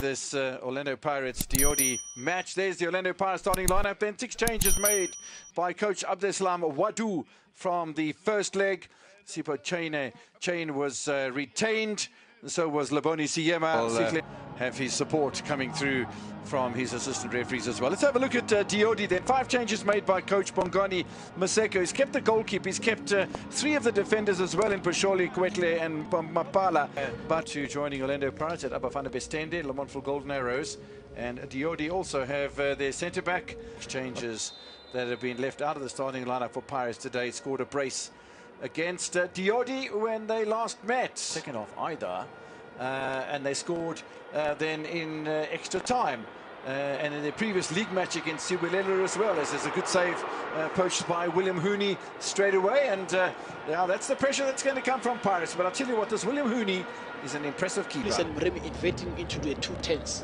this Orlando Pirates Diodi match. There's the Orlando Pirates starting lineup. Then 6 changes made by coach Abdeslam Wadu from the first leg. Sipo Chain was retained. So was Liloli Siyema. Have his support coming through from his assistant referees as well. Let's have a look at Diodi then. 5 changes made by coach Bongani Maseko. He's kept the goalkeeper. He's kept 3 of the defenders as well in Pasholi, Kwetle and Mapala. Bafethu joining Orlando Pirates at Abafana Bestende, Lamontful Golden Arrows. And Diodi also have their centre-back. Changes that have been left out of the starting lineup for Pirates today. Scored a brace against Diodi when they last met. Second half either. And they scored then in extra time. And in their previous league match against Liloli as well, as there's a good save poached by William Hooney straight away. And yeah, that's the pressure that's going to come from Pirates. But I'll tell you what, this William Hooney is an impressive keeper. Listen, Remy inverting into the 2-10s.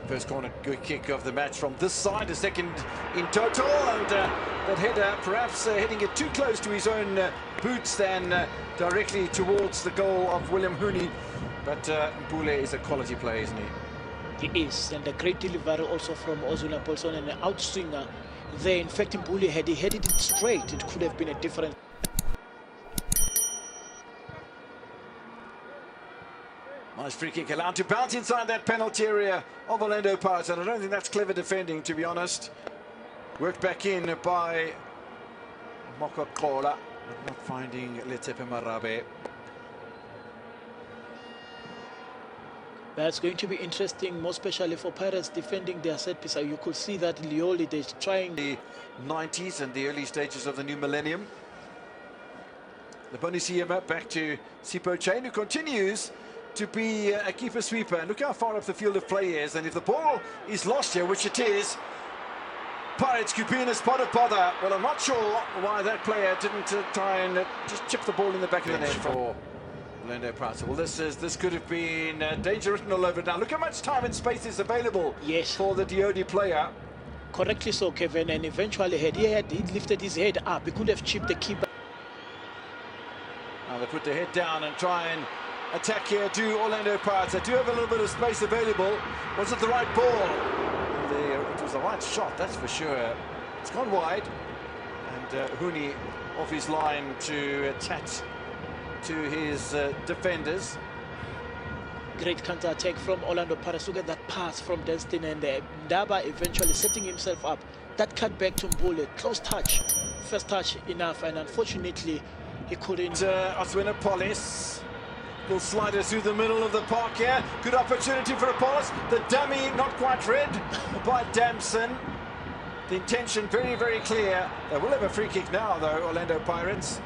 First corner good kick of the match from this side, a second in total, and that header perhaps hitting it too close to his own boots than directly towards the goal of William Hooney. But Mpule is a quality player, isn't he? He is, and a great delivery also from Ozuna Paulson and an outswinger there. In fact, Mpule, had he headed it straight, it could have been a different. Nice free kick, allowed to bounce inside that penalty area of Orlando Pirates, and I don't think that's clever defending, to be honest. Worked back in by Mokokola, not finding Letepe Marabe. That's going to be interesting, more especially for Pirates defending their set piece. You could see that Liloli, they're trying. The 90s and the early stages of the new millennium. Liloli Siyema back to Sipo Chain, who continues to be a keeper sweeper. And look how far up the field of play is, and if the ball is lost here, which it is, Pirates could be in a spot of bother. Well, I'm not sure why that player didn't try and just chip the ball in the back of the net for Orlando Pirates. Well, this could have been danger written all over it. Now look how much time and space is available for the Diodi player. Correctly so, Kevin, and eventually he lifted his head up. He could have chipped the keeper. Now they put their head down and try and attack here to Orlando Pirates. They do have a little bit of space available. Was it the right ball? It was the right shot, that's for sure. It's gone wide. And Hooney off his line to attach to his defenders. Great counter-attack from Orlando Pirates. Look at that pass from Destin, and Ndaba eventually setting himself up. That cut back to Mpule, close touch. First touch enough, and unfortunately he couldn't. Oswina Polis will slide it through the middle of the park here. Good opportunity for a pass. The dummy not quite read by Damson. The intention very, very clear. They will have a free kick now, though, Orlando Pirates,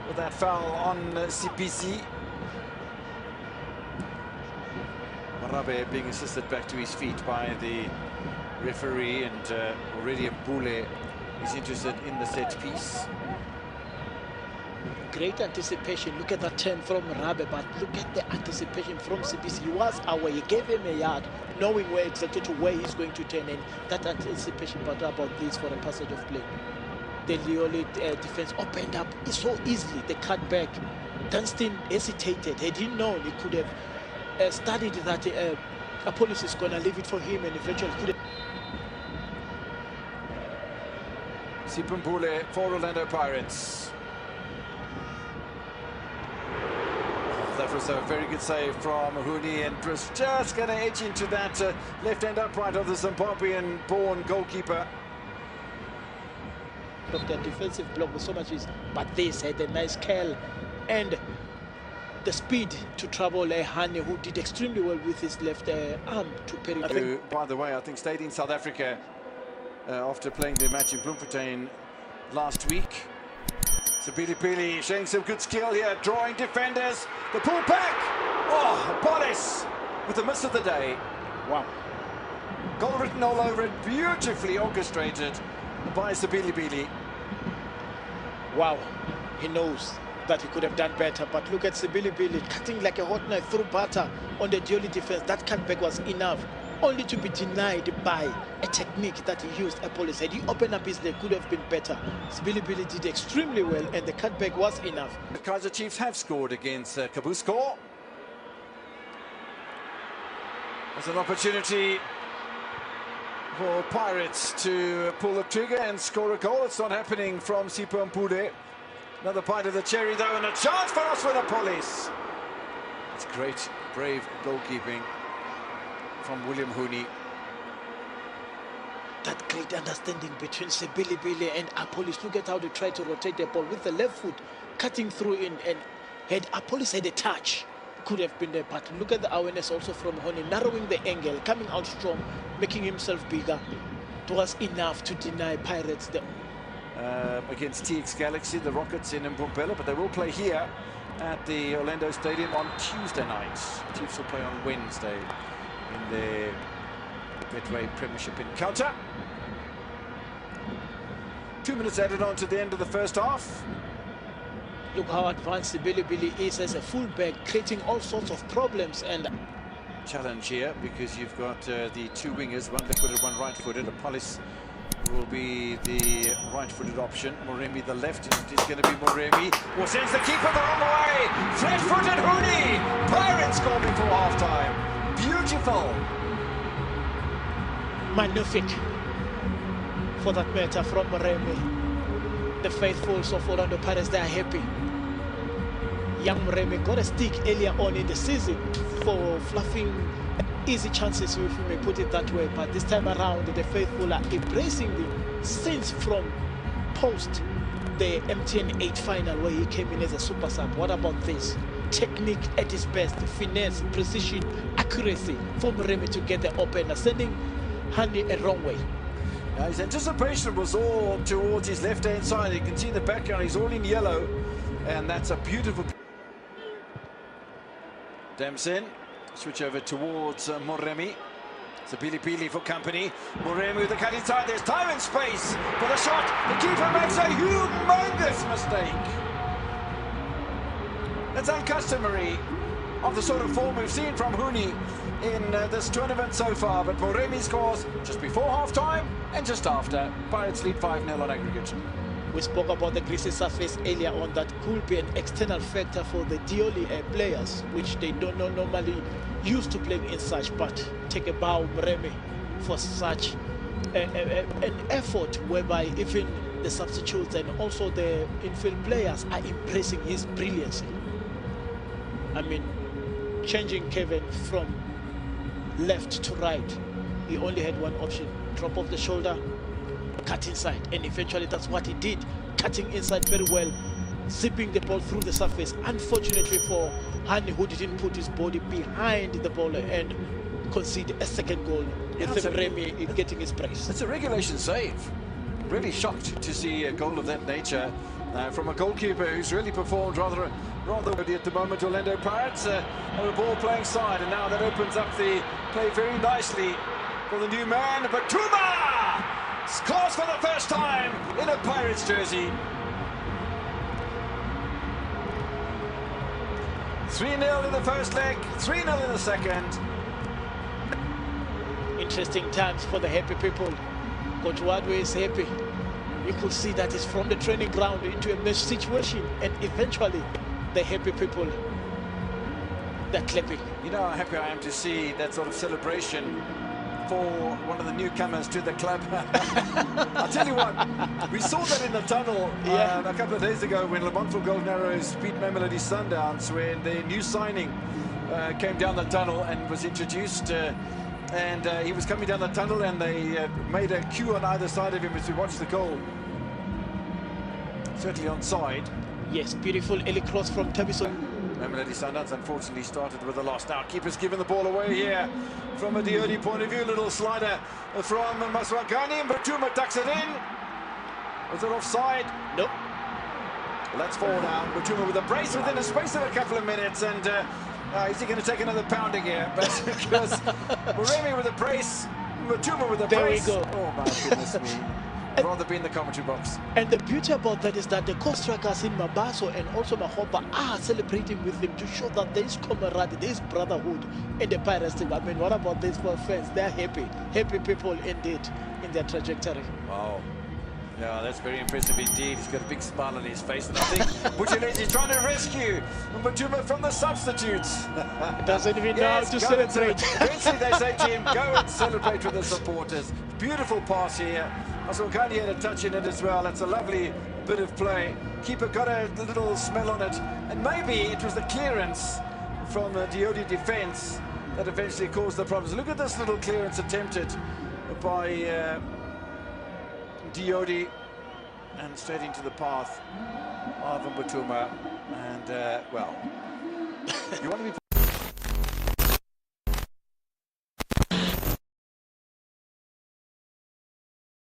with that foul on CPC. Marabe being assisted back to his feet by the referee, and already Mpule is interested in the set piece. Great anticipation. Look at that turn from Rabe, but look at the anticipation from CBC. He was away. He gave him a yard, knowing where exactly to where he's going to turn in. That anticipation, but about this for a passage of play. The Liloli defense opened up so easily. They cut back. Dunstan hesitated. Had he known, he could have studied that Apollos is going to leave it for him, and eventually could have. Sipo Mpule for Orlando Pirates. That was a very good save from Hooney, and was just going to edge into that left-hand upright of the Zimbabwean-born goalkeeper. Of their defensive block with so much ease, but this had a nice curl and the speed to trouble Hane, who did extremely well with his left arm to Perry. By the way, I think stayed in South Africa after playing their match in Bloemfontein last week. Sibilipili showing some good skill here, drawing defenders. The pull back. Oh, Bolis with the miss of the day. Wow. Goal written all over it, beautifully orchestrated by Sibilipili. Wow, he knows that he could have done better, but look at Sibilipili cutting like a hot knife through butter on the Diodi defense. That cutback was enough, only to be denied by a technique that he used. Apollos, had he opened up his leg, could have been better. Sibilipili did extremely well, and the cutback was enough. The Kaizer Chiefs have scored against Kabusko. There's an opportunity for Pirates to pull the trigger and score a goal. It's not happening from Sipho Mpude. Another bite of the cherry though, and a chance for Oswanapolis. It's great, brave goalkeeping from William Hooney. That great understanding between Sebilibili and Apolis. Look at how they try to rotate the ball with the left foot, cutting through in, and had Apolis had a touch, could have been there. But look at the awareness also from Hooney, narrowing the angle, coming out strong, making himself bigger. It was enough to deny Pirates the against TX Galaxy, the Rockets in Mpumpela, but they will play here at the Orlando Stadium on Tuesday night. Chiefs will play on Wednesday in their Betway Premiership encounter. 2 minutes added on to the end of the first half. Look how advanced Billy is as a fullback, creating all sorts of problems. And challenge here because you've got the two wingers, one left-footed, one right-footed. Apolis will be the right-footed option. Moremi the left. It is going to be Moremi who sends the keeper the wrong way. Flat-footed Hooney. Pirates score before half-time. Beautiful. Magnific, for that matter, from Moremi. The faithfuls of Orlando Pirates, they are happy. Young Moremi got a stick earlier on in the season for fluffing easy chances, if we may put it that way. But this time around, the faithful are embracing the scenes from post the MTN 8 final where he came in as a super sub. What about this? Technique at its best, finesse, precision, accuracy for Moremi to get the opener, sending Hani a wrong way. His anticipation was all towards his left-hand side. You can see in the background, he's all in yellow, and that's a beautiful. Damson, switch over towards Moremi. It's a Pili for company. Moremi with the cut inside. There's time and space for the shot. The keeper makes a humongous mistake. That's uncustomary of the sort of form we've seen from Hooney in this tournament so far, but Moremi scores just before half-time and just after. Pirates lead 5-0 on aggregate. We spoke about the greasy surface earlier on. That could be an external factor for the Liloli players, which they don't know normally used to playing in such. But take a bow, Moremi, for such an effort whereby even the substitutes and also the infield players are embracing his brilliance. I mean, changing Kevin from left to right, he only had one option: drop off the shoulder, cut inside, and eventually that's what he did, cutting inside very well, zipping the ball through the surface. Unfortunately for Hani, who didn't put his body behind the ball and concede a second goal, with Remy getting his brace. It's a regulation save. Really shocked to see a goal of that nature from a goalkeeper who's really performed rather at the moment. Orlando Pirates have a ball playing side, and now that opens up the play very nicely for the new man. Batuma scores for the first time in a Pirates jersey. 3-0 in the first leg, 3-0 in the second. Interesting times for the happy people. Coach Wadwe is happy. You could see that it's from the training ground into a match situation, and eventually the happy people, they're clapping. You know how happy I am to see that sort of celebration for one of the newcomers to the club. I'll tell you what, we saw that in the tunnel a couple of days ago when Lamontfort Golden Arrows beat Mamelodi Sundowns, when the new signing came down the tunnel and was introduced. And he was coming down the tunnel, and they made a queue on either side of him as we watched the goal. Certainly onside. Yes, beautiful early cross from Tabiso. Mamelodi Sundowns unfortunately started with a loss. Now keeper's given the ball away here from a Diodi point of view. Little slider from Maswakani, and Batuma tucks it in. Was it offside? Nope. Let's fall down. Batuma with a brace within a space of a couple of minutes, and is he going to take another pounding here? But because Moremi with a brace, Batuma with a brace. There we go. Oh my goodness me. I'd rather be in the commentary box. And the beauty about that is that the co-strikers in Mabaso and also Mahopa are celebrating with him to show that there is camaraderie, there is brotherhood in the Pirates team. I mean, what about this for fans? They're happy. Happy people indeed in their trajectory. Wow. Yeah, that's very impressive indeed. He's got a big smile on his face, and I think Buthelezi is trying to rescue Mbatuma from the substitutes. He doesn't even know how to celebrate. Eventually they say to him, go and celebrate with the supporters. Beautiful pass here. Masokani had a touch in it as well. That's a lovely bit of play. Keeper got a little smell on it, and maybe it was the clearance from the Diodi defence that eventually caused the problems. Look at this little clearance attempted by Diodi, and straight into the path of Mbatuma. And well, you want to be